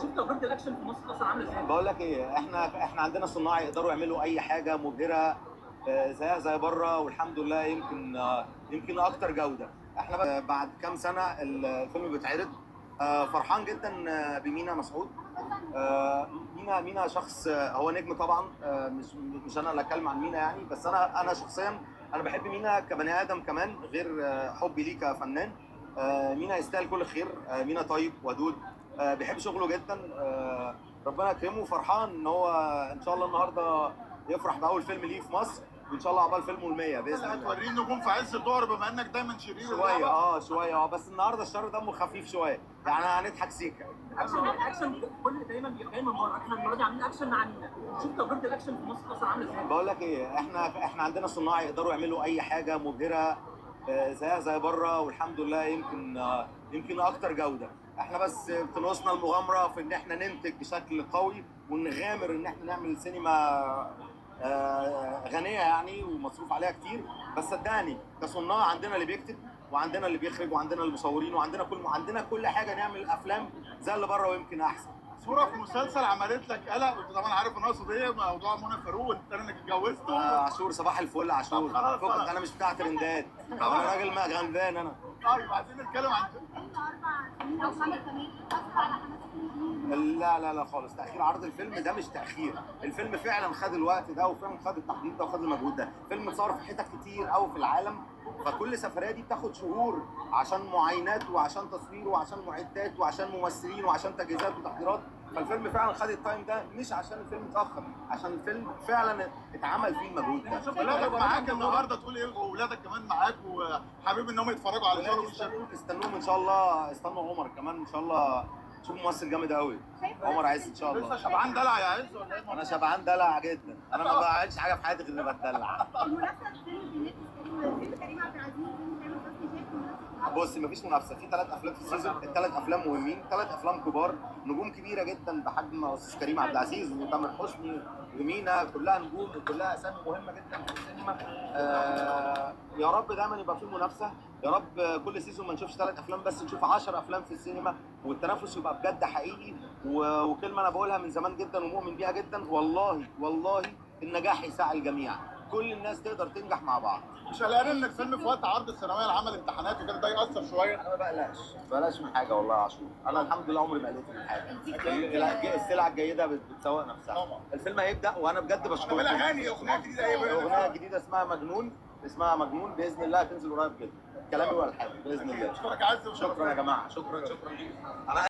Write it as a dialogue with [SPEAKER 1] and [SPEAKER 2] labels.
[SPEAKER 1] شوف تجربه الاكشن في مصر اصلا عامله ازاي؟
[SPEAKER 2] بقول لك ايه، احنا عندنا صناع يقدروا يعملوا اي حاجه مبهره زيها زي بره، والحمد لله يمكن اكتر جوده. احنا بعد كام سنه الفيلم بيتعرض. فرحان جدا بمينا مسعود. مينا شخص، هو نجم طبعا. مش انا اللي اتكلم عن مينا يعني، بس انا شخصيا انا بحب مينا كبني ادم كمان، غير حبي ليه كفنان. مينا يستاهل كل خير. مينا طيب ودود. بيحب شغله جدا. ربنا يكرمه. فرحان ان هو ان شاء الله النهارده يفرح باول فيلم ليه في مصر، وان شاء الله عقبال فيلمه ال100 باذن الله.
[SPEAKER 3] هتوريه النجوم في عز الظهر بما انك دايما شرير
[SPEAKER 2] شويه شويه بس النهارده الشر دمه خفيف شويه، يعني هنضحك سيكا.
[SPEAKER 1] اكشن كل دايما بيبقى جاي من بره، احنا المره دي عاملين اكشن مع مين؟ شوف تجربه الاكشن في مصر اصلا عامله ازاي؟
[SPEAKER 2] بقول لك ايه، احنا عندنا صناع يقدروا يعملوا اي حاجه مبهره زيها زي بره، والحمد لله يمكن اكتر جوده. احنا بس بتنقصنا المغامره في ان احنا ننتج بشكل قوي ونغامر ان احنا نعمل سينما غنيه يعني ومصروف عليها كتير. بس صدقني كصناع عندنا اللي بيكتب، وعندنا اللي بيخرج، وعندنا المصورين، وعندنا كل حاجه نعمل افلام زي اللي بره ويمكن احسن.
[SPEAKER 3] صورة في مسلسل عملت لك قلق، وانت طبعا عارف ان اقصد ايه، موضوع منى فاروق وانت انك اتجوزته.
[SPEAKER 2] عاشور صباح الفل عاشور. فكك، انا مش بتاع ترندات، انا راجل ما غلبان انا.
[SPEAKER 3] طيب عايزين نتكلم عن
[SPEAKER 2] لا خالص، تاخير عرض الفيلم ده مش تاخير. الفيلم فعلا خد الوقت ده، وفعلا خد التحضير ده، وخد المجهود ده. الفيلم اتصور في حتت كتير قوي في العالم، فكل سفريه دي بتاخد شهور عشان معاينات وعشان تصوير وعشان معدات وعشان ممثلين وعشان تجهيزات وتحضيرات. فالفيلم فعلا خد التايم ده، مش عشان الفيلم اتاخر، عشان الفيلم فعلا اتعمل فيه المجهود ده.
[SPEAKER 3] ولادك معاك النهارده تقول ايه؟ واولادك كمان معاك وحابب انهم يتفرجوا على شغل
[SPEAKER 2] استنوهم ان شاء الله. استنوا عمر كمان ان شاء الله. شوف ممثل جامد قوي، عمر عايز ان شاء الله.
[SPEAKER 3] لسه شبعان دلع يا عز ولا ايه؟
[SPEAKER 2] انا شبعان دلع جدا، انا ما بعملش حاجه في حياتي غير اني بتدلع.
[SPEAKER 4] المنافسه بين فيلم كريم عبد العزيز وفيلم حسني شايف المنافسه؟
[SPEAKER 2] بص، مفيش منافسه في 3 افلام في السيزون. ال3 افلام مهمين، 3 افلام كبار، نجوم كبيره جدا بحجم استاذ كريم عبد العزيز وتامر حسني ومينا، كلها نجوم وكلها اسامي مهمه جدا في السينما. يا رب دايما يبقى في منافسه، يا رب كل سيزون ما نشوفش 3 افلام بس، نشوف 10 افلام في السينما، والتنافس يبقى بجد حقيقي. وكلمه انا بقولها من زمان جدا ومؤمن بيها جدا، والله النجاح يساعد الجميع، كل الناس تقدر تنجح مع بعض.
[SPEAKER 3] مش قلقان ان الفيلم في وقت عرض الثانويه العامه امتحانات وكده ده ياثر شويه؟
[SPEAKER 2] انا ما بقلقش من حاجه والله يا عاشور. انا الحمد لله عمري ما قلقت من حاجه. السلعه الجيده بتسوق نفسها. الفيلم هيبدا وانا بجد بشكرك.
[SPEAKER 3] اغاني اغنيه جديده ايه؟
[SPEAKER 2] اغنيه جديده اسمها مجنون باذن الله هتنزل قريب جدا. كلامي ولا الحاجه باذن الله.
[SPEAKER 3] اشكرك يا عز
[SPEAKER 2] شكرا يا جماعه، شكرا.